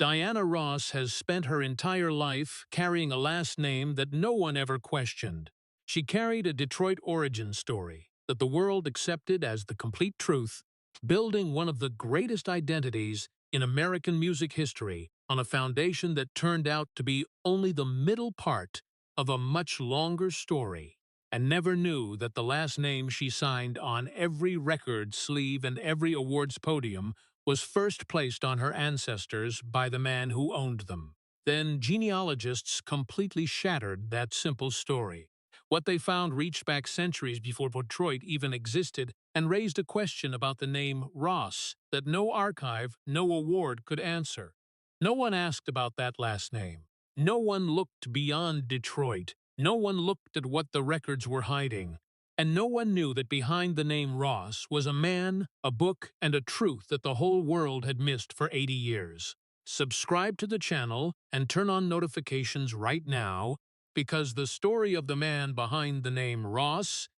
Diana Ross has spent her entire life carrying a last name that no one ever questioned. She carried a Detroit origin story that the world accepted as the complete truth, building one of the greatest identities in American music history on a foundation that turned out to be only the middle part of a much longer story, and never knew that the last name she signed on every record sleeve and every awards podium was first placed on her ancestors by the man who owned them. Then genealogists completely shattered that simple story. What they found reached back centuries before Detroit even existed and raised a question about the name Ross that no archive, no award could answer. No one asked about that last name. No one looked beyond Detroit. No one looked at what the records were hiding. And no one knew that behind the name Ross was a man, a book, and a truth that the whole world had missed for 80 years. Subscribe to the channel and turn on notifications right now, because the story of the man behind the name Ross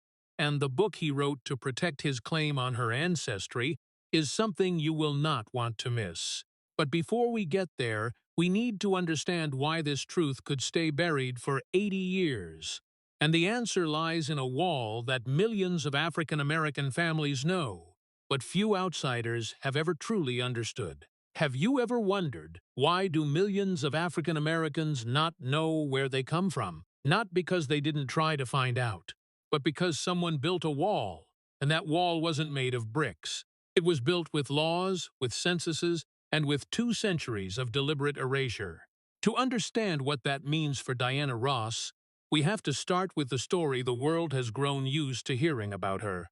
and the book he wrote to protect his claim on her ancestry is something you will not want to miss. But before we get there, we need to understand why this truth could stay buried for 80 years. And the answer lies in a wall that millions of African American families know, but few outsiders have ever truly understood. Have you ever wondered, why do millions of African Americans not know where they come from? Not because they didn't try to find out, but because someone built a wall, and that wall wasn't made of bricks. It was built with laws, with censuses, and with 2 centuries of deliberate erasure. To understand what that means for Diana Ross, we have to start with the story the world has grown used to hearing about her,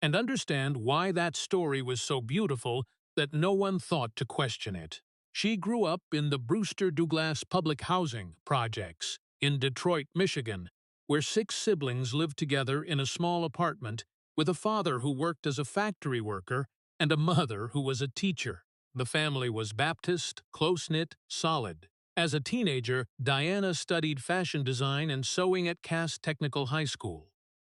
and understand why that story was so beautiful that no one thought to question it. She grew up in the Brewster Douglas Public Housing Projects in Detroit, Michigan, where 6 siblings lived together in a small apartment with a father who worked as a factory worker and a mother who was a teacher. The family was Baptist, close-knit, solid. As a teenager, Diana studied fashion design and sewing at Cass Technical High School.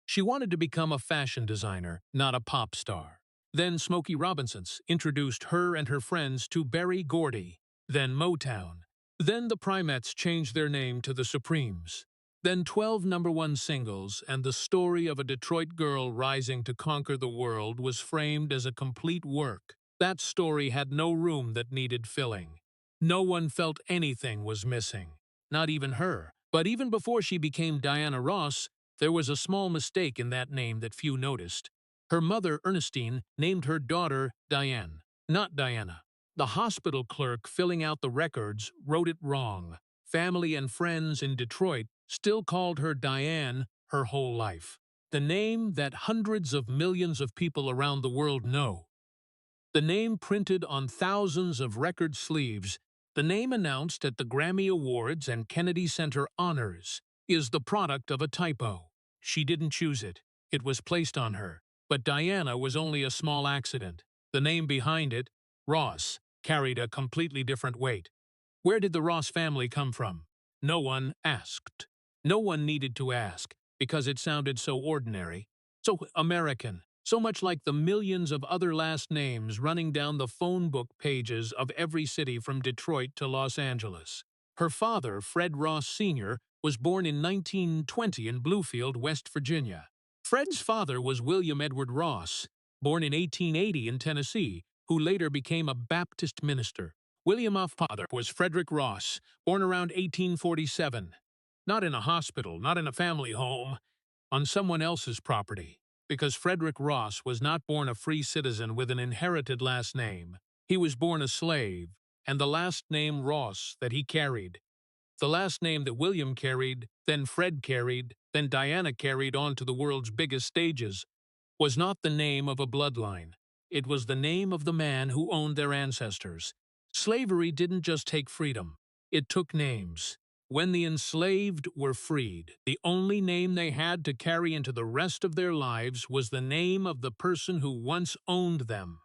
She wanted to become a fashion designer, not a pop star. Then Smokey Robinson's introduced her and her friends to Berry Gordy, then Motown. Then the Primettes changed their name to the Supremes. Then 12 #1 singles, and the story of a Detroit girl rising to conquer the world was framed as a complete work. That story had no room that needed filling. No one felt anything was missing, not even her. But even before she became Diana Ross, there was a small mistake in that name that few noticed. Her mother, Ernestine, named her daughter Diane, not Diana. The hospital clerk filling out the records wrote it wrong. Family and friends in Detroit still called her Diane her whole life. The name that hundreds of millions of people around the world know. The name printed on thousands of record sleeves, the name announced at the Grammy Awards and Kennedy Center honors, is the product of a typo. She didn't choose it. It was placed on her. But Diana was only a small accident. The name behind it, Ross, carried a completely different weight. Where did the Ross family come from? No one asked. No one needed to ask, because it sounded so ordinary, so American, so much like the millions of other last names running down the phone book pages of every city from Detroit to Los Angeles. Her father, Fred Ross Sr., was born in 1920 in Bluefield, West Virginia. Fred's father was William Edward Ross, born in 1880 in Tennessee, who later became a Baptist minister. William's father was Frederick Ross, born around 1847. Not in a hospital, not in a family home, on someone else's property. Because Frederick Ross was not born a free citizen with an inherited last name. He was born a slave, and the last name Ross that he carried, the last name that William carried, then Fred carried, then Diana carried on to the world's biggest stages, was not the name of a bloodline. It was the name of the man who owned their ancestors. Slavery didn't just take freedom. It took names. When the enslaved were freed, the only name they had to carry into the rest of their lives was the name of the person who once owned them,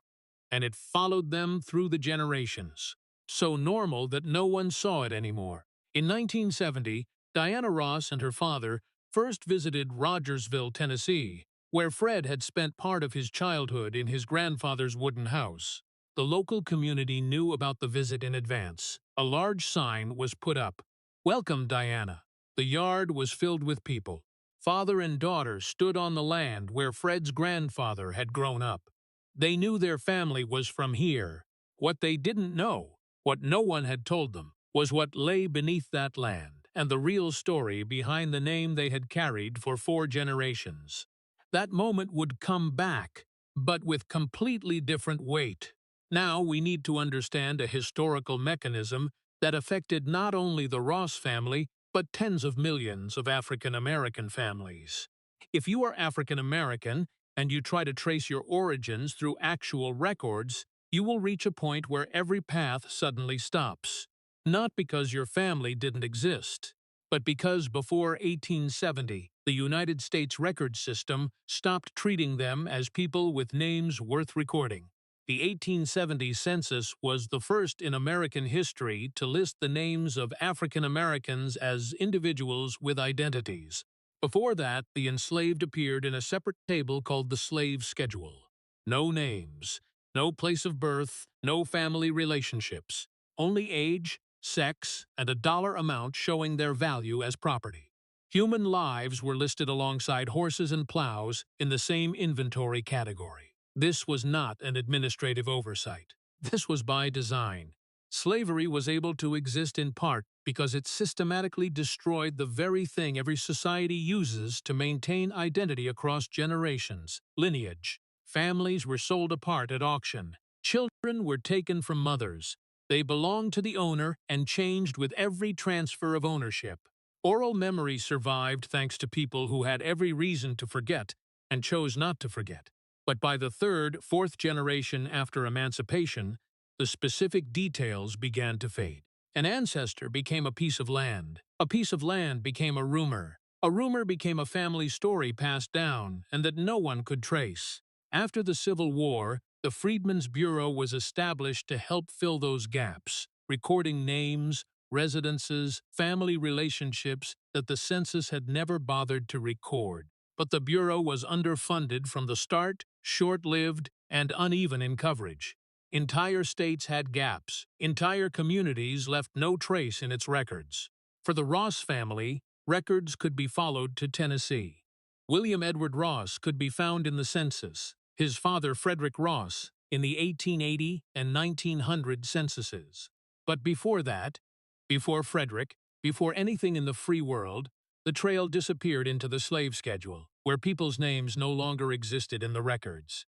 and it followed them through the generations. So normal that no one saw it anymore. In 1970, Diana Ross and her father first visited Rogersville, Tennessee, where Fred had spent part of his childhood in his grandfather's wooden house. The local community knew about the visit in advance. A large sign was put up. "Welcome, Diana." The yard was filled with people. Father and daughter stood on the land where Fred's grandfather had grown up. They knew their family was from here. What they didn't know, what no one had told them, was what lay beneath that land, and the real story behind the name they had carried for 4 generations. That moment would come back, but with completely different weight. Now we need to understand a historical mechanism that affected not only the Ross family, but tens of millions of African American families. If you are African American and you try to trace your origins through actual records, you will reach a point where every path suddenly stops. Not because your family didn't exist, but because before 1870, the United States record system stopped treating them as people with names worth recording. The 1870 census was the first in American history to list the names of African Americans as individuals with identities. Before that, the enslaved appeared in a separate table called the slave schedule. No names, no place of birth, no family relationships, only age, sex, and a dollar amount showing their value as property. Human lives were listed alongside horses and plows in the same inventory category. This was not an administrative oversight. This was by design. Slavery was able to exist in part because it systematically destroyed the very thing every society uses to maintain identity across generations: lineage. Families were sold apart at auction. Children were taken from mothers. They belonged to the owner and changed with every transfer of ownership. Oral memory survived thanks to people who had every reason to forget and chose not to forget. But by the third, fourth generation after emancipation, the specific details began to fade. An ancestor became a piece of land. A piece of land became a rumor. A rumor became a family story passed down and that no one could trace. After the Civil War, the Freedmen's Bureau was established to help fill those gaps, recording names, residences, family relationships that the census had never bothered to record. But the Bureau was underfunded from the start, short-lived, and uneven in coverage. Entire states had gaps. Entire communities left no trace in its records. For the Ross family, records could be followed to Tennessee. William Edward Ross could be found in the census. His father, Frederick Ross, in the 1880 and 1900 censuses. But before that, before Frederick, before anything in the free world, the trail disappeared into the slave schedule, where people's names no longer existed in the records.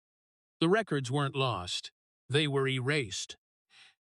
The records weren't lost. They were erased.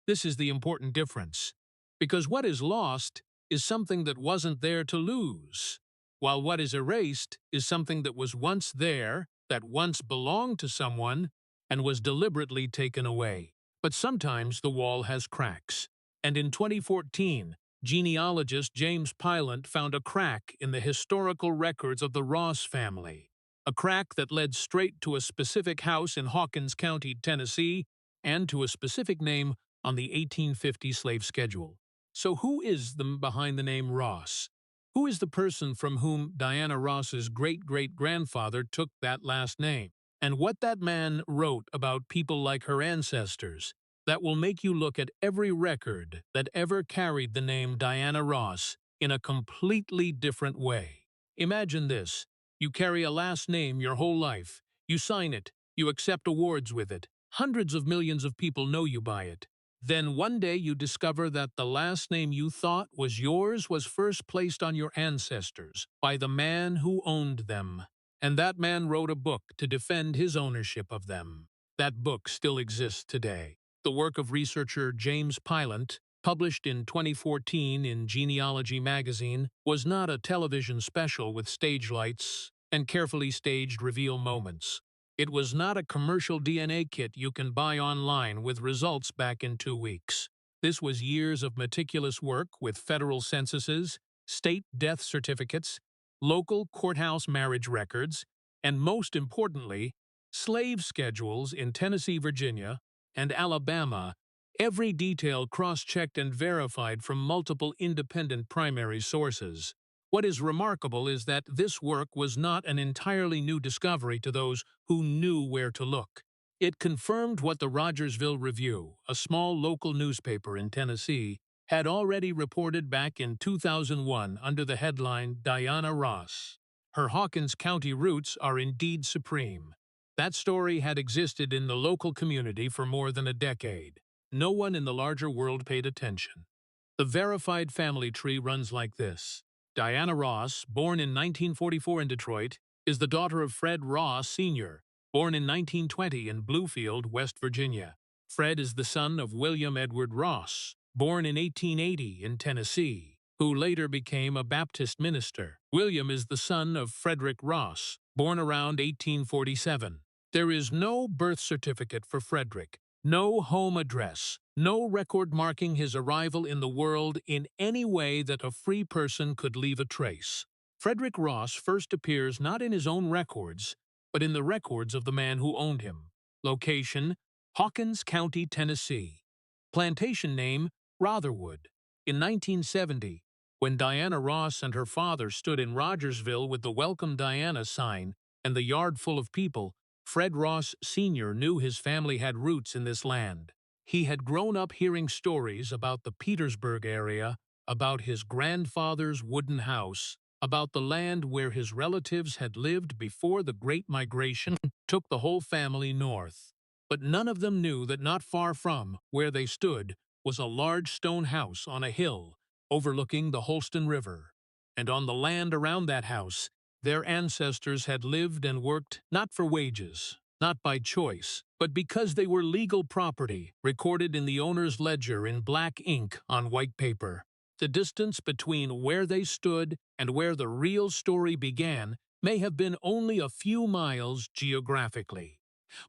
This is the important difference, because what is lost is something that wasn't there to lose, while what is erased is something that was once there, that once belonged to someone, and was deliberately taken away. But sometimes the wall has cracks, and in 2014, genealogist James Pylant found a crack in the historical records of the Ross family, a crack that led straight to a specific house in Hawkins County, Tennessee, and to a specific name on the 1850 slave schedule. So who is behind the name Ross? Who is the person from whom Diana Ross's great-great-grandfather took that last name? And what that man wrote about people like her ancestors, that will make you look at every record that ever carried the name Diana Ross in a completely different way. Imagine this. You carry a last name your whole life. You sign it. You accept awards with it. Hundreds of millions of people know you by it. Then one day you discover that the last name you thought was yours was first placed on your ancestors by the man who owned them. And that man wrote a book to defend his ownership of them. That book still exists today. The work of researcher James Pylant, published in 2014 in Genealogy magazine, was not a television special with stage lights and carefully staged reveal moments. It was not a commercial DNA kit you can buy online with results back in 2 weeks. This was years of meticulous work with federal censuses, state death certificates, local courthouse marriage records, and most importantly, slave schedules in Tennessee, Virginia, and Alabama, every detail cross-checked and verified from multiple independent primary sources. What is remarkable is that this work was not an entirely new discovery to those who knew where to look. It confirmed what the Rogersville Review, a small local newspaper in Tennessee, had already reported back in 2001 under the headline Diana Ross. Her Hawkins County roots are indeed supreme. That story had existed in the local community for more than a decade. No one in the larger world paid attention. The verified family tree runs like this. Diana Ross, born in 1944 in Detroit, is the daughter of Fred Ross Sr., born in 1920 in Bluefield, West Virginia. Fred is the son of William Edward Ross, born in 1880 in Tennessee, who later became a Baptist minister. William is the son of Frederick Ross, born around 1847. There is no birth certificate for Frederick, no home address, no record marking his arrival in the world in any way that a free person could leave a trace. Frederick Ross first appears not in his own records, but in the records of the man who owned him. Location: Hawkins County, Tennessee. Plantation name: Rotherwood. In 1970, when Diana Ross and her father stood in Rogersville with the Welcome Diana sign and the yard full of people, Fred Ross Sr. knew his family had roots in this land. He had grown up hearing stories about the Petersburg area, about his grandfather's wooden house, about the land where his relatives had lived before the Great Migration took the whole family north. But none of them knew that not far from where they stood was a large stone house on a hill overlooking the Holston River. And on the land around that house, their ancestors had lived and worked not for wages, not by choice, but because they were legal property, recorded in the owner's ledger in black ink on white paper. The distance between where they stood and where the real story began may have been only a few miles geographically,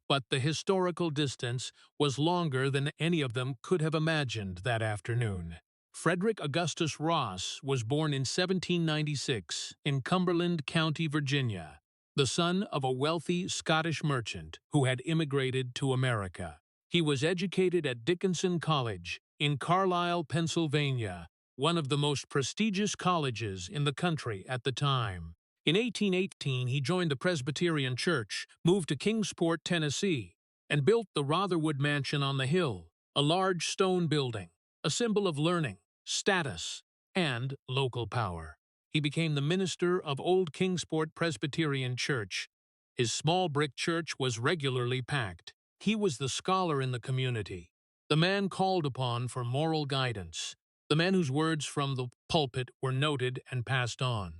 but the historical distance was longer than any of them could have imagined that afternoon. Frederick Augustus Ross was born in 1796 in Cumberland County, Virginia, the son of a wealthy Scottish merchant who had immigrated to America. He was educated at Dickinson College in Carlisle, Pennsylvania, one of the most prestigious colleges in the country at the time. In 1818, he joined the Presbyterian Church, moved to Kingsport, Tennessee, and built the Rotherwood Mansion on the hill, a large stone building, a symbol of learning, status, and local power. He became the minister of Old Kingsport Presbyterian Church. His small brick church was regularly packed. He was the scholar in the community, the man called upon for moral guidance, the man whose words from the pulpit were noted and passed on.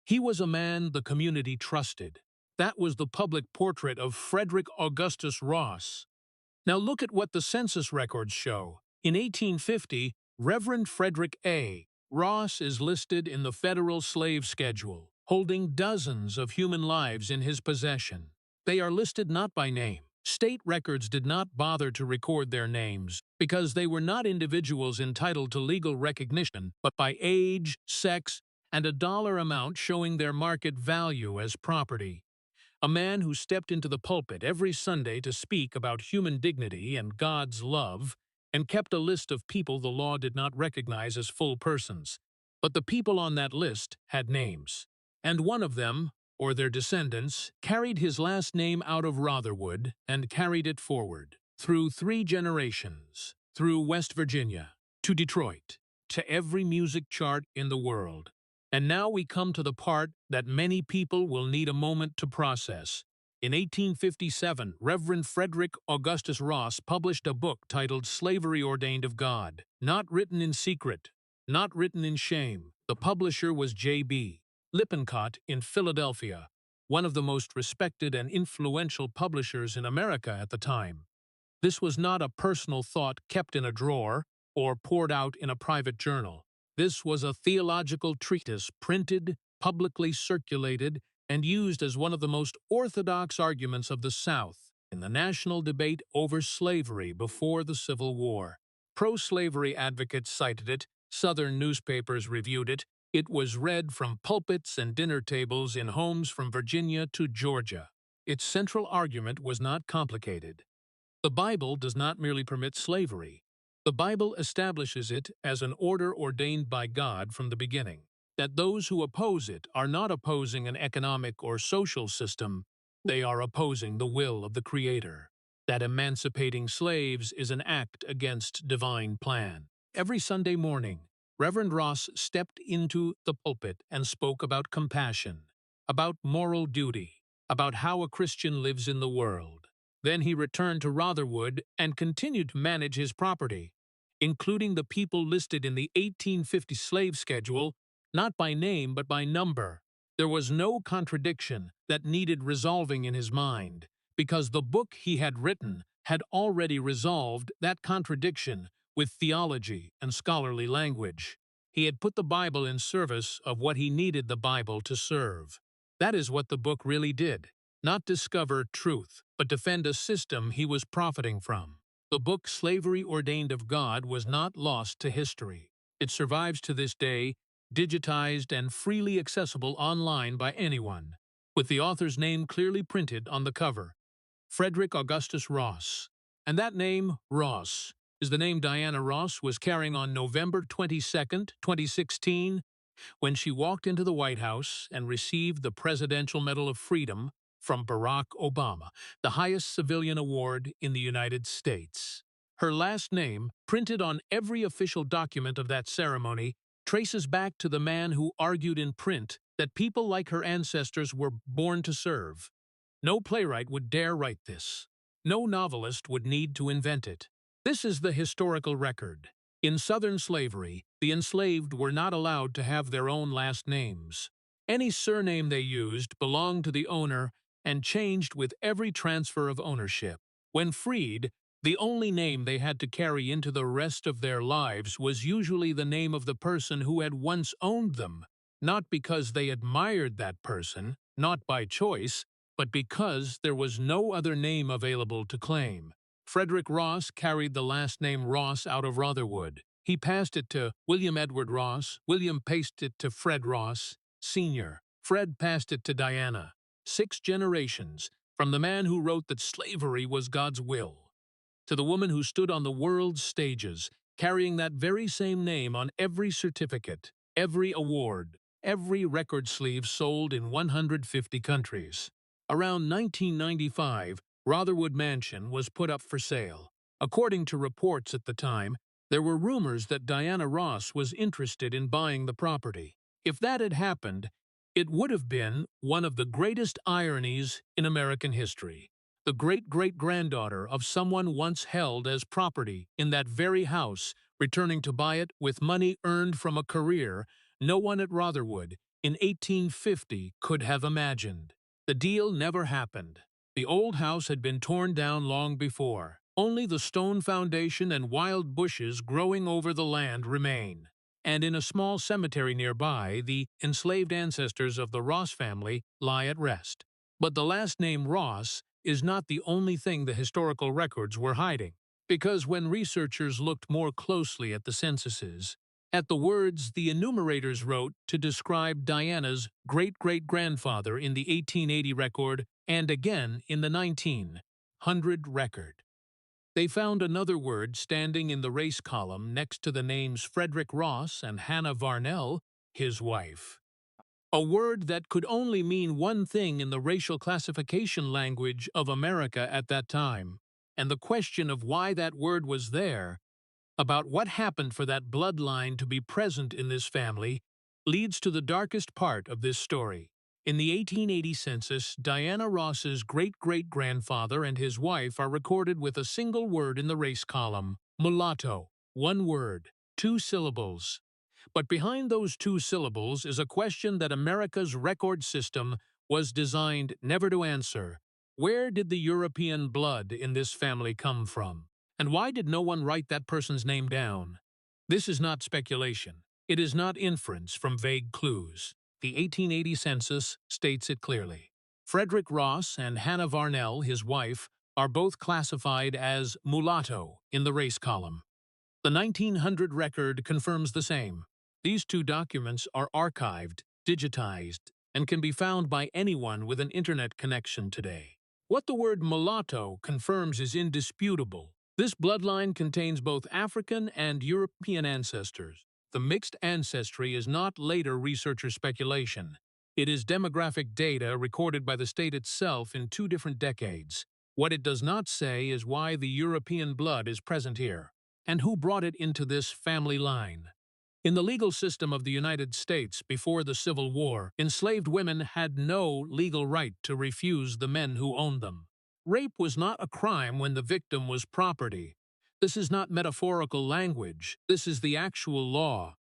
He was a man the community trusted. That was the public portrait of Frederick Augustus Ross. Now look at what the census records show. In 1850, Reverend Frederick A. Ross is listed in the federal slave schedule, holding dozens of human lives in his possession. They are listed not by name. State records did not bother to record their names because they were not individuals entitled to legal recognition, but by age, sex, and a dollar amount showing their market value as property. A man who stepped into the pulpit every Sunday to speak about human dignity and God's love, and kept a list of people the law did not recognize as full persons. But the people on that list had names, and one of them, or their descendants, carried his last name out of Rotherwood and carried it forward, through 3 generations, through West Virginia, to Detroit, to every music chart in the world. And now we come to the part that many people will need a moment to process. In 1857, Reverend Frederick Augustus Ross published a book titled Slavery Ordained of God, not written in secret, not written in shame. The publisher was J.B. Lippincott in Philadelphia, one of the most respected and influential publishers in America at the time. This was not a personal thought kept in a drawer or poured out in a private journal. This was a theological treatise printed, publicly circulated, and used as one of the most orthodox arguments of the South in the national debate over slavery before the Civil War. Pro-slavery advocates cited it, Southern newspapers reviewed it, it was read from pulpits and dinner tables in homes from Virginia to Georgia. Its central argument was not complicated. The Bible does not merely permit slavery. The Bible establishes it as an order ordained by God from the beginning, that those who oppose it are not opposing an economic or social system, they are opposing the will of the Creator. that emancipating slaves is an act against divine plan. Every Sunday morning, Reverend Ross stepped into the pulpit and spoke about compassion, about moral duty, about how a Christian lives in the world. Then he returned to Rotherwood and continued to manage his property, including the people listed in the 1850 slave schedule, not by name but by number. There was no contradiction that needed resolving in his mind, because the book he had written had already resolved that contradiction with theology and scholarly language. He had put the Bible in service of what he needed the Bible to serve. That is what the book really did. Not discover truth, but defend a system he was profiting from. The book Slavery Ordained of God was not lost to history. It survives to this day, digitized and freely accessible online by anyone, with the author's name clearly printed on the cover, Frederick Augustus Ross. And that name, Ross, is the name Diana Ross was carrying on November 22nd, 2016, when she walked into the White House and received the Presidential Medal of Freedom from Barack Obama, the highest civilian award in the United States. Her last name, printed on every official document of that ceremony, traces back to the man who argued in print that people like her ancestors were born to serve. No playwright would dare write this. No novelist would need to invent it. This is the historical record. In Southern slavery, the enslaved were not allowed to have their own last names. Any surname they used belonged to the owner and changed with every transfer of ownership. When freed, the only name they had to carry into the rest of their lives was usually the name of the person who had once owned them, not because they admired that person, not by choice, but because there was no other name available to claim. Frederick Ross carried the last name Ross out of Rotherwood. He passed it to William Edward Ross. William passed it to Fred Ross, Sr. Fred passed it to Diana. 6 generations, from the man who wrote that slavery was God's will, to the woman who stood on the world's stages, carrying that very same name on every certificate, every award, every record sleeve sold in 150 countries. Around 1995, Rotherwood Mansion was put up for sale. According to reports at the time, there were rumors that Diana Ross was interested in buying the property. If that had happened, it would have been one of the greatest ironies in American history. The great-great-granddaughter of someone once held as property in that very house, returning to buy it with money earned from a career no one at Rotherwood in 1850 could have imagined. The deal never happened. The old house had been torn down long before. Only the stone foundation and wild bushes growing over the land remain. And in a small cemetery nearby, the enslaved ancestors of the Ross family lie at rest. But the last name Ross is not the only thing the historical records were hiding, because when researchers looked more closely at the censuses, at the words the enumerators wrote to describe Diana's great-great-grandfather in the 1880 record and again in the 1900 record, they found another word standing in the race column next to the names Frederick Ross and Hannah Varnell, his wife. A word that could only mean one thing in the racial classification language of America at that time, and the question of why that word was there, about what happened for that bloodline to be present in this family, leads to the darkest part of this story. In the 1880 census, Diana Ross's great-great-grandfather and his wife are recorded with a single word in the race column, mulatto. One word, 2 syllables. But behind those 2 syllables is a question that America's record system was designed never to answer. Where did the European blood in this family come from? And why did no one write that person's name down? This is not speculation. It is not inference from vague clues. The 1880 census states it clearly. Frederick Ross and Hannah Varnell, his wife, are both classified as mulatto in the race column. The 1900 record confirms the same. These 2 documents are archived, digitized, and can be found by anyone with an internet connection today. What the word mulatto confirms is indisputable. This bloodline contains both African and European ancestors. The mixed ancestry is not later researcher speculation. It is demographic data recorded by the state itself in 2 different decades. What it does not say is why the European blood is present here, and who brought it into this family line. In the legal system of the United States before the Civil War, enslaved women had no legal right to refuse the men who owned them. Rape was not a crime when the victim was property. This is not metaphorical language. This is the actual law.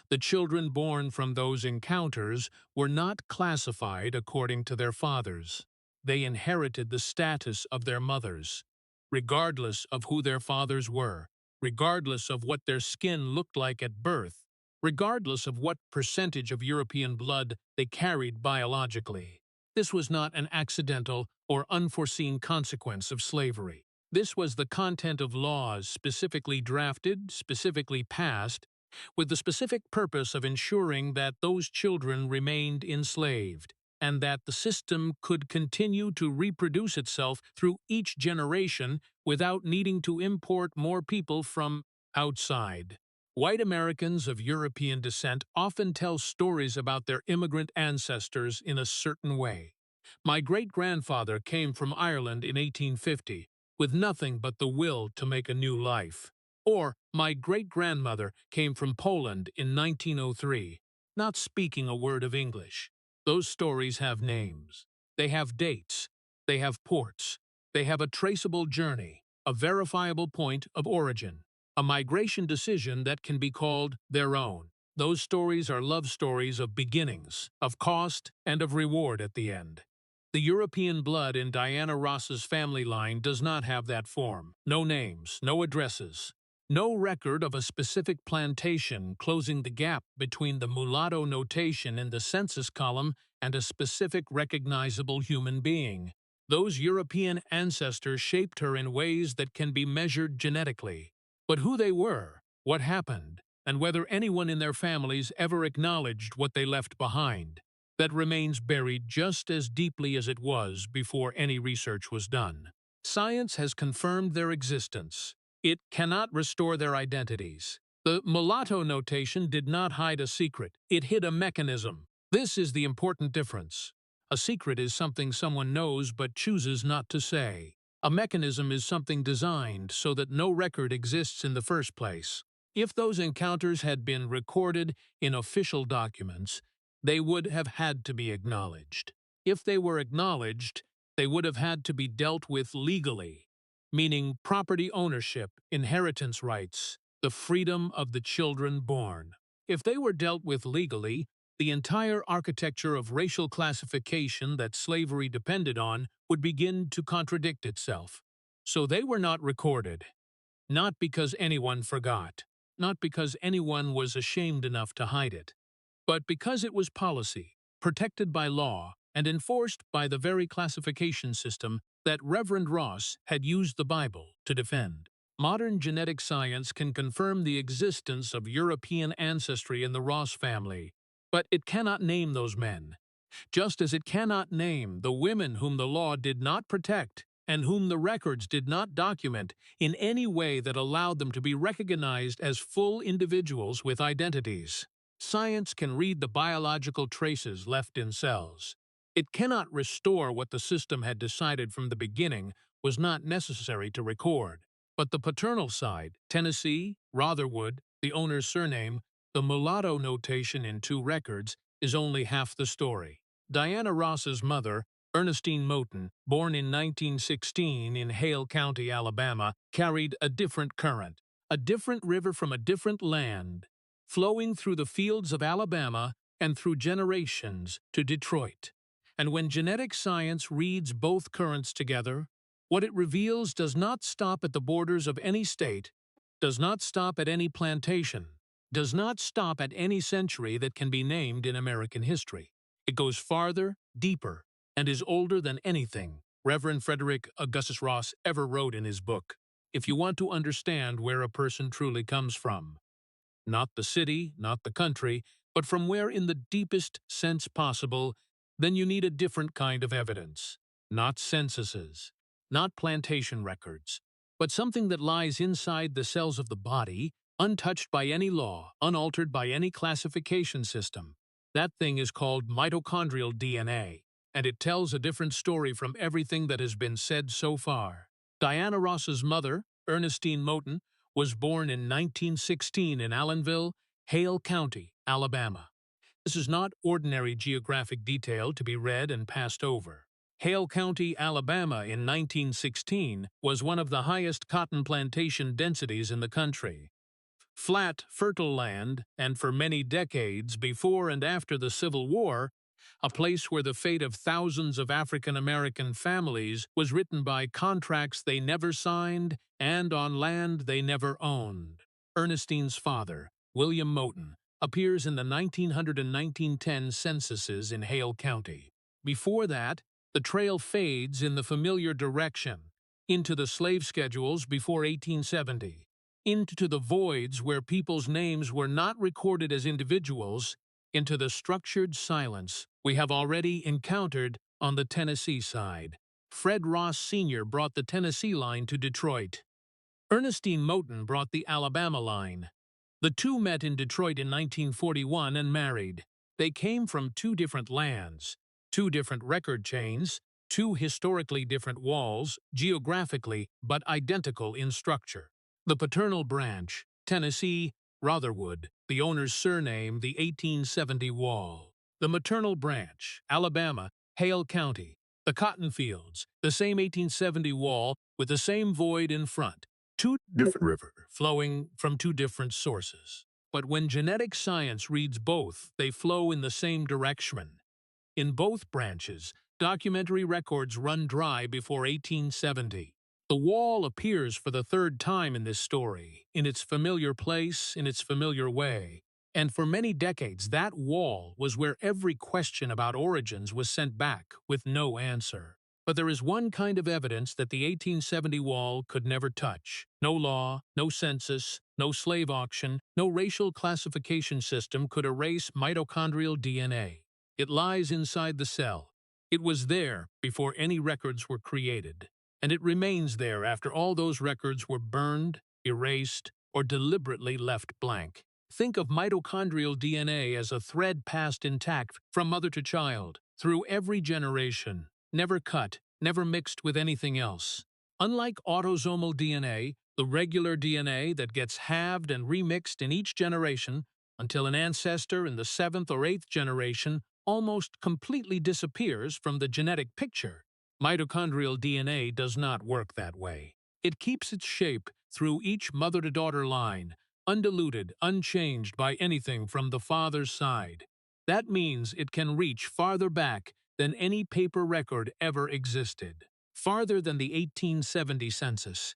The children born from those encounters were not classified according to their fathers. They inherited the status of their mothers, regardless of who their fathers were, regardless of what their skin looked like at birth, regardless of what percentage of European blood they carried biologically. This was not an accidental or unforeseen consequence of slavery. This was the content of laws specifically drafted, specifically passed, with the specific purpose of ensuring that those children remained enslaved, and that the system could continue to reproduce itself through each generation without needing to import more people from outside. White Americans of European descent often tell stories about their immigrant ancestors in a certain way. My great-grandfather came from Ireland in 1850 with nothing but the will to make a new life. Or, my great-grandmother came from Poland in 1903, not speaking a word of English. Those stories have names. They have dates. They have ports. They have a traceable journey, a verifiable point of origin, a migration decision that can be called their own. Those stories are love stories of beginnings, of cost, and of reward at the end. The European blood in Diana Ross's family line does not have that form. No names, no addresses, no record of a specific plantation closing the gap between the mulatto notation in the census column and a specific recognizable human being. Those European ancestors shaped her in ways that can be measured genetically. But who they were, what happened, and whether anyone in their families ever acknowledged what they left behind, that remains buried just as deeply as it was before any research was done. Science has confirmed their existence. It cannot restore their identities. The mulatto notation did not hide a secret. It hid a mechanism. This is the important difference. A secret is something someone knows but chooses not to say. A mechanism is something designed so that no record exists in the first place. If those encounters had been recorded in official documents, they would have had to be acknowledged. If they were acknowledged, they would have had to be dealt with legally, meaning property ownership, inheritance rights, the freedom of the children born. If they were dealt with legally, the entire architecture of racial classification that slavery depended on would begin to contradict itself. So they were not recorded, not because anyone forgot, not because anyone was ashamed enough to hide it, but because it was policy, protected by law, and enforced by the very classification system that Reverend Ross had used the Bible to defend. Modern genetic science can confirm the existence of European ancestry in the Ross family, but it cannot name those men, just as it cannot name the women whom the law did not protect and whom the records did not document in any way that allowed them to be recognized as full individuals with identities. Science can read the biological traces left in cells. It cannot restore what the system had decided from the beginning was not necessary to record. But the paternal side, Tennessee, Rotherwood, the owner's surname, the mulatto notation in 2 records, is only half the story. Diana Ross's mother, Ernestine Moton, born in 1916 in Hale County, Alabama, carried a different current, a different river from a different land, flowing through the fields of Alabama and through generations to Detroit. And when genetic science reads both currents together, what it reveals does not stop at the borders of any state, does not stop at any plantation, does not stop at any century that can be named in American history. It goes farther, deeper, and is older than anything Reverend Frederick Augustus Ross ever wrote in his book. If you want to understand where a person truly comes from, not the city, not the country, but from where in the deepest sense possible, then you need a different kind of evidence. Not censuses, not plantation records, but something that lies inside the cells of the body, untouched by any law, unaltered by any classification system. That thing is called mitochondrial DNA. and it tells a different story from everything that has been said so far. Diana Ross's mother, Ernestine Moton, was born in 1916 in Allenville, Hale County, Alabama. This is not ordinary geographic detail to be read and passed over. Hale County, Alabama in 1916 was one of the highest cotton plantation densities in the country. Flat, fertile land, and for many decades before and after the Civil War, a place where the fate of thousands of African American families was written by contracts they never signed and on land they never owned. Ernestine's father, William Moton, appears in the 1900 and 1910 censuses in Hale County. Before that, the trail fades in the familiar direction, into the slave schedules before 1870, into the voids where people's names were not recorded as individuals, into the structured silence we have already encountered on the Tennessee side. Fred Ross Sr. brought the Tennessee line to Detroit. Ernestine Moton brought the Alabama line. The two met in Detroit in 1941 and married. They came from two different lands, two different record chains, two historically different walls, geographically, but identical in structure. The paternal branch, Tennessee, Rotherwood, the owner's surname, the 1870 Wall. The maternal branch, Alabama, Hale County, the cotton fields, the same 1870 Wall with the same void in front. Two different rivers flowing from two different sources. But when genetic science reads both, they flow in the same direction. In both branches, documentary records run dry before 1870. The wall appears for the third time in this story, in its familiar place, in its familiar way. And for many decades, that wall was where every question about origins was sent back with no answer. But there is one kind of evidence that the 1870 wall could never touch. No law, no census, no slave auction, no racial classification system could erase mitochondrial DNA. It lies inside the cell. It was there before any records were created. And it remains there after all those records were burned, erased, or deliberately left blank. Think of mitochondrial DNA as a thread passed intact from mother to child, through every generation, never cut, never mixed with anything else. Unlike autosomal DNA, the regular DNA that gets halved and remixed in each generation until an ancestor in the 7th or 8th generation almost completely disappears from the genetic picture, mitochondrial DNA does not work that way. It keeps its shape through each mother-to-daughter line, undiluted, unchanged by anything from the father's side. That means it can reach farther back than any paper record ever existed, farther than the 1870 census,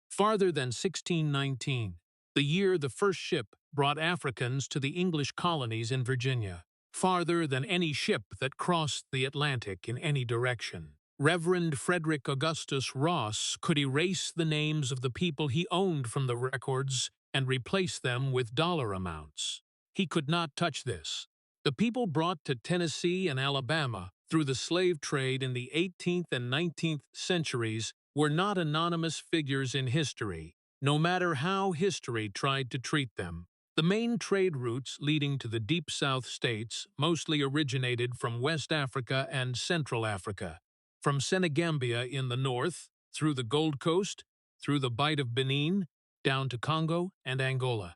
farther than 1619, the year the first ship brought Africans to the English colonies in Virginia, farther than any ship that crossed the Atlantic in any direction. Reverend Frederick Augustus Ross could erase the names of the people he owned from the records and replace them with dollar amounts. He could not touch this. The people brought to Tennessee and Alabama through the slave trade in the 18th and 19th centuries were not anonymous figures in history, no matter how history tried to treat them. The main trade routes leading to the Deep South states mostly originated from West Africa and Central Africa, from Senegambia in the north, through the Gold Coast, through the Bight of Benin, down to Congo and Angola.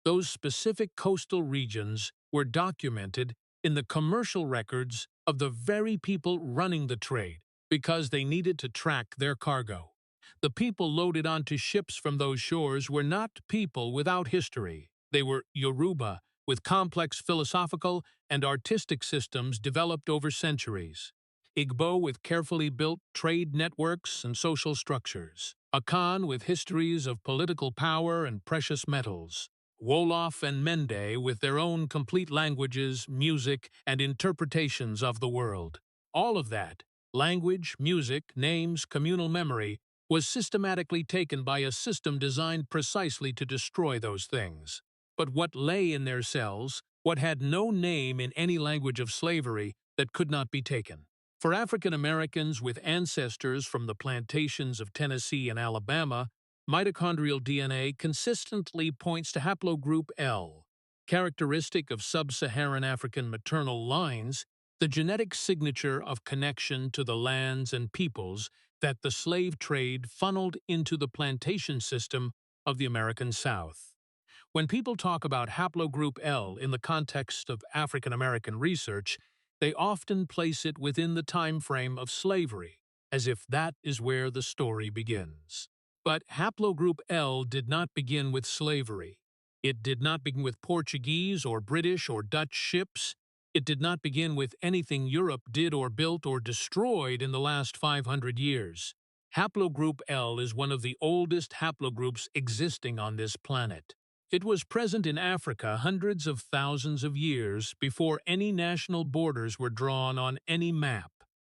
Those specific coastal regions were documented in the commercial records of the very people running the trade because they needed to track their cargo. The people loaded onto ships from those shores were not people without history. They were Yoruba, with complex philosophical and artistic systems developed over centuries. Igbo with carefully built trade networks and social structures. Akan with histories of political power and precious metals. Wolof and Mende with their own complete languages, music, and interpretations of the world. All of that, language, music, names, communal memory, was systematically taken by a system designed precisely to destroy those things. But what lay in their cells, what had no name in any language of slavery, that could not be taken. For African Americans with ancestors from the plantations of Tennessee and Alabama, mitochondrial DNA consistently points to haplogroup L, characteristic of sub-Saharan African maternal lines, the genetic signature of connection to the lands and peoples that the slave trade funneled into the plantation system of the American South. When people talk about haplogroup L in the context of African American research, they often place it within the time frame of slavery, as if that is where the story begins. But haplogroup L did not begin with slavery. It did not begin with Portuguese or British or Dutch ships. It did not begin with anything Europe did or built or destroyed in the last 500 years. Haplogroup L is one of the oldest haplogroups existing on this planet. It was present in Africa hundreds of thousands of years before any national borders were drawn on any map,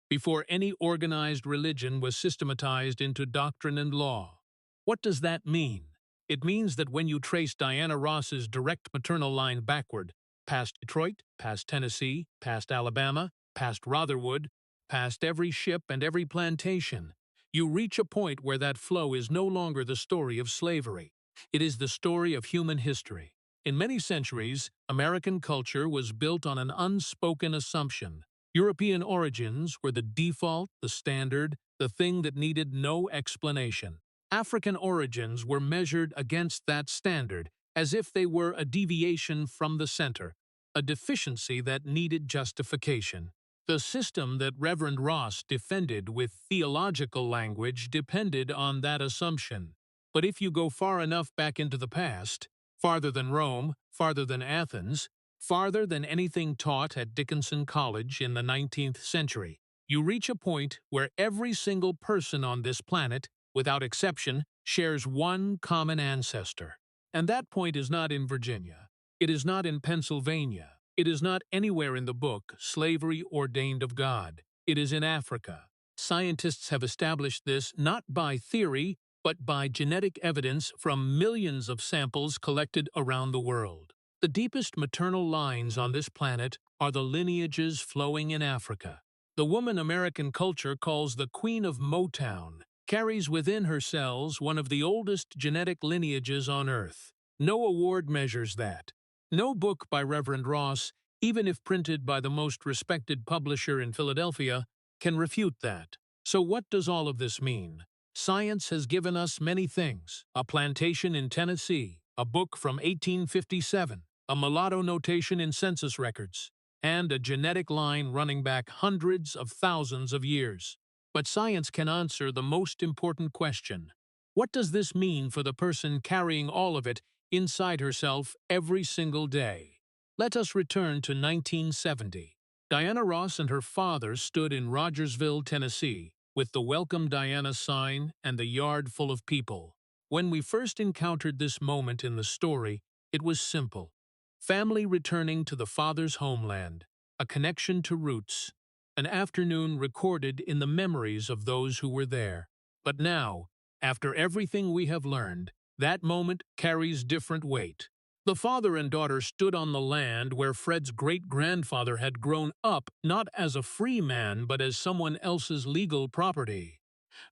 before any organized religion was systematized into doctrine and law. What does that mean? It means that when you trace Diana Ross's direct maternal line backward, past Detroit, past Tennessee, past Alabama, past Rotherwood, past every ship and every plantation, you reach a point where that flow is no longer the story of slavery. It is the story of human history. In many centuries, American culture was built on an unspoken assumption. European origins were the default, the standard, the thing that needed no explanation. African origins were measured against that standard, as if they were a deviation from the center, a deficiency that needed justification. The system that Reverend Ross defended with theological language depended on that assumption. But if you go far enough back into the past, farther than Rome, farther than Athens, farther than anything taught at Dickinson College in the 19th century, you reach a point where every single person on this planet, without exception, shares one common ancestor. And that point is not in Virginia. It is not in Pennsylvania. It is not anywhere in the book, Slavery Ordained of God. It is in Africa. Scientists have established this not by theory, but by genetic evidence from millions of samples collected around the world. The deepest maternal lines on this planet are the lineages flowing in Africa. The woman American culture calls the Queen of Motown carries within her cells one of the oldest genetic lineages on Earth. No award measures that. No book by Reverend Ross, even if printed by the most respected publisher in Philadelphia, can refute that. So what does all of this mean? Science has given us many things: a plantation in Tennessee, a book from 1857, a mulatto notation in census records, and a genetic line running back hundreds of thousands of years. But science can answer the most important question. What does this mean for the person carrying all of it inside herself every single day? Let us return to 1970. Diana Ross and her father stood in Rogersville, Tennessee, with the Welcome Diana sign and the yard full of people. When we first encountered this moment in the story, it was simple. Family returning to the father's homeland, a connection to roots, an afternoon recorded in the memories of those who were there. But now, after everything we have learned, that moment carries different weight. The father and daughter stood on the land where Fred's great-grandfather had grown up, not as a free man but as someone else's legal property.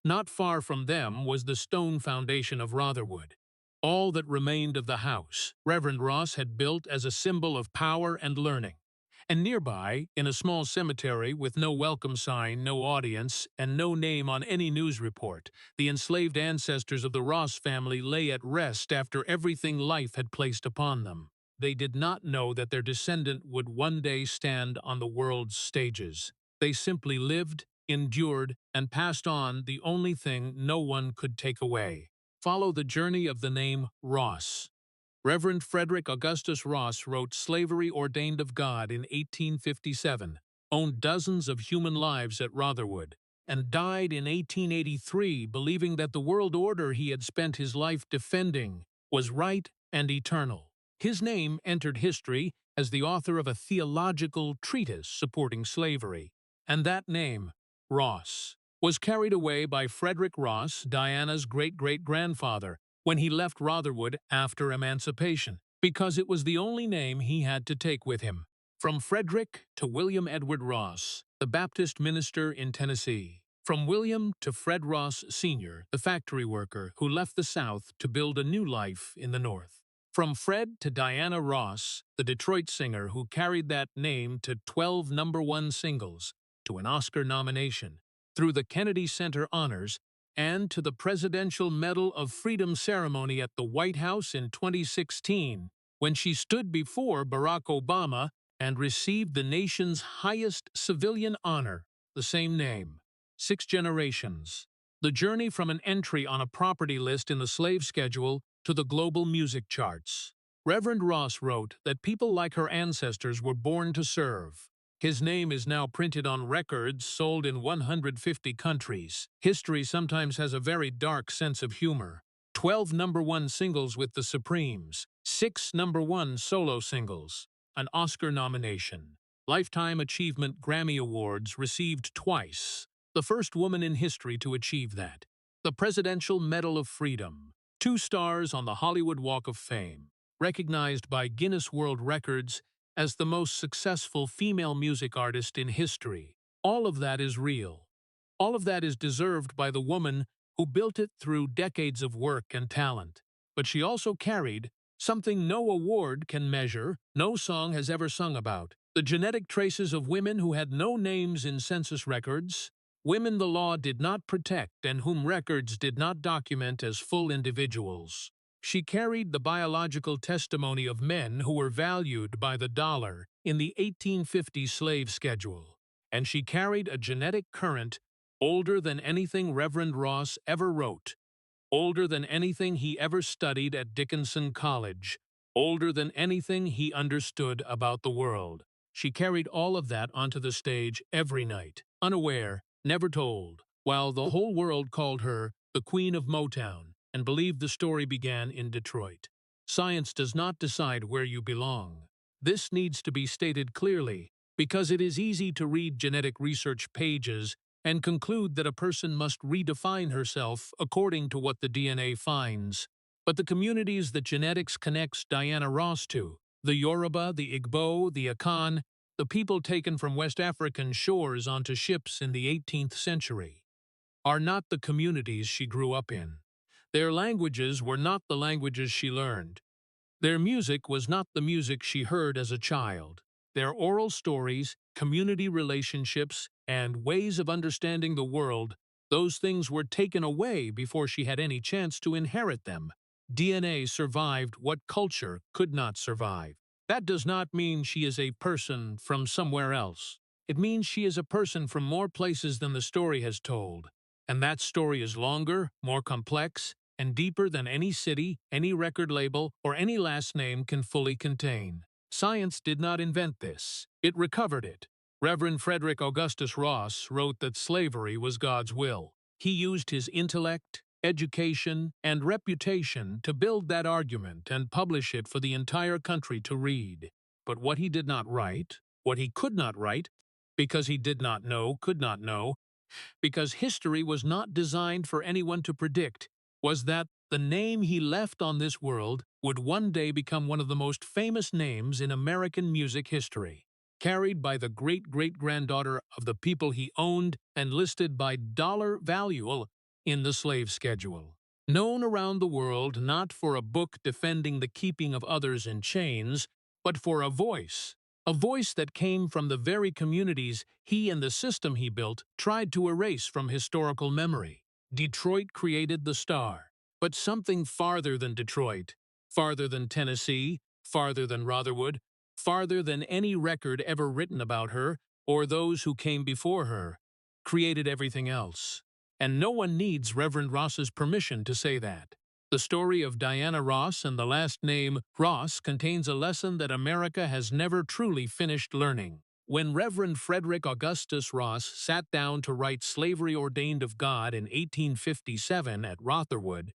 Not far from them was the stone foundation of Rotherwood. All that remained of the house Reverend Ross had built as a symbol of power and learning. And nearby, in a small cemetery with no welcome sign, no audience, and no name on any news report, the enslaved ancestors of the Ross family lay at rest after everything life had placed upon them. They did not know that their descendant would one day stand on the world's stages. They simply lived, endured, and passed on the only thing no one could take away. Follow the journey of the name Ross. Reverend Frederick Augustus Ross wrote Slavery Ordained of God in 1857, owned dozens of human lives at Rotherwood, and died in 1883 believing that the world order he had spent his life defending was right and eternal. His name entered history as the author of a theological treatise supporting slavery, and that name, Ross, was carried away by Frederick Ross, Diana's great-great-grandfather, when he left Rotherwood after emancipation, because it was the only name he had to take with him. From Frederick to William Edward Ross, the Baptist minister in Tennessee. From William to Fred Ross Sr., the factory worker who left the South to build a new life in the North. From Fred to Diana Ross, the Detroit singer who carried that name to 12 #1 singles, to an Oscar nomination, through the Kennedy Center honors, and to the Presidential Medal of Freedom ceremony at the White House in 2016, when she stood before Barack Obama and received the nation's highest civilian honor, the same name. 6 generations. The journey from an entry on a property list in the slave schedule to the global music charts. Reverend Ross wrote that people like her ancestors were born to serve. His name is now printed on records sold in 150 countries. History sometimes has a very dark sense of humor. 12 #1 singles with the Supremes, 6 #1 solo singles, an Oscar nomination, Lifetime Achievement Grammy Awards received twice, the first woman in history to achieve that, the Presidential Medal of Freedom, 2 stars on the Hollywood Walk of Fame, recognized by Guinness World Records as the most successful female music artist in history. All of that is real. All of that is deserved by the woman who built it through decades of work and talent. But she also carried something no award can measure, no song has ever sung about: the genetic traces of women who had no names in census records, women the law did not protect and whom records did not document as full individuals. She carried the biological testimony of men who were valued by the dollar in the 1850 slave schedule, and she carried a genetic current older than anything Reverend Ross ever wrote, older than anything he ever studied at Dickinson College, older than anything he understood about the world. She carried all of that onto the stage every night, unaware, never told, while the whole world called her the Queen of Motown and believed the story began in Detroit. Science does not decide where you belong. This needs to be stated clearly, because it is easy to read genetic research pages and conclude that a person must redefine herself according to what the DNA finds. But the communities that genetics connects Diana Ross to, the Yoruba, the Igbo, the Akan, the people taken from West African shores onto ships in the 18th century, are not the communities she grew up in. Their languages were not the languages she learned. Their music was not the music she heard as a child. Their oral stories, community relationships, and ways of understanding the world, those things were taken away before she had any chance to inherit them. DNA survived what culture could not survive. That does not mean she is a person from somewhere else. It means she is a person from more places than the story has told. And that story is longer, more complex, and deeper than any city, any record label, or any last name can fully contain. Science did not invent this. It recovered it. Reverend Frederick Augustus Ross wrote that slavery was God's will. He used his intellect, education, and reputation to build that argument and publish it for the entire country to read. But what he did not write, what he could not write, because he did not know, could not know, because history was not designed for anyone to predict, was that the name he left on this world would one day become one of the most famous names in American music history, carried by the great-great-granddaughter of the people he owned and listed by dollar value in the slave schedule. Known around the world not for a book defending the keeping of others in chains, but for a voice that came from the very communities he and the system he built tried to erase from historical memory. Detroit created the star, but something farther than Detroit, farther than Tennessee, farther than Rotherwood, farther than any record ever written about her or those who came before her, created everything else. And no one needs Reverend Ross's permission to say that. The story of Diana Ross and the last name Ross contains a lesson that America has never truly finished learning. When Reverend Frederick Augustus Ross sat down to write Slavery Ordained of God in 1857 at Rotherwood,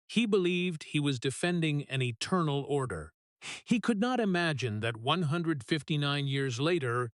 he believed he was defending an eternal order. He could not imagine that 159 years later,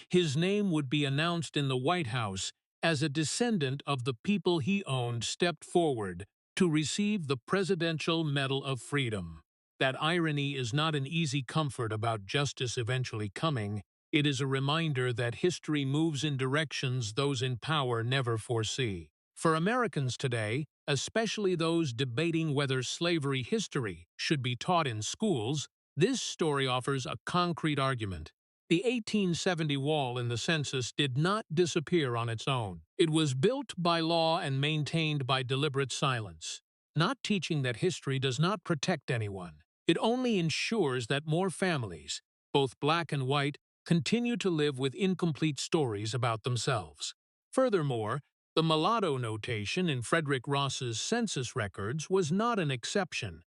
his name would be announced in the White House as a descendant of the people he owned stepped forward to receive the Presidential Medal of Freedom. That irony is not an easy comfort about justice eventually coming. It is a reminder that history moves in directions those in power never foresee. For Americans today, especially those debating whether slavery history should be taught in schools, this story offers a concrete argument. The 1870 wall in the census did not disappear on its own. It was built by law and maintained by deliberate silence, not teaching that history does not protect anyone. It only ensures that more families, both black and white, continue to live with incomplete stories about themselves. Furthermore, the mulatto notation in Frederick Ross's census records was not an exception.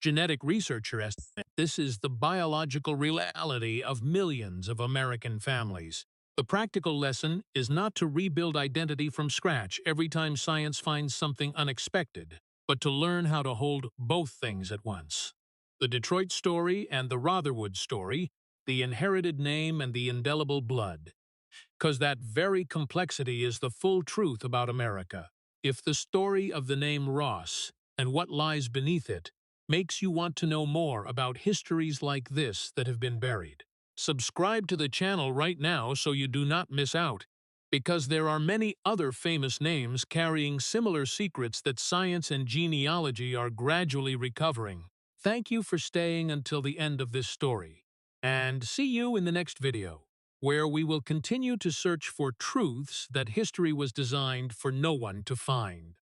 Genetic researchers estimate this is the biological reality of millions of American families. The practical lesson is not to rebuild identity from scratch every time science finds something unexpected, but to learn how to hold both things at once. The Detroit story and the Rotherwood story, the inherited name and the indelible blood. Because that very complexity is the full truth about America. If the story of the name Ross and what lies beneath it makes you want to know more about histories like this that have been buried, subscribe to the channel right now so you do not miss out, because there are many other famous names carrying similar secrets that science and genealogy are gradually recovering. Thank you for staying until the end of this story, and see you in the next video, where we will continue to search for truths that history was designed for no one to find.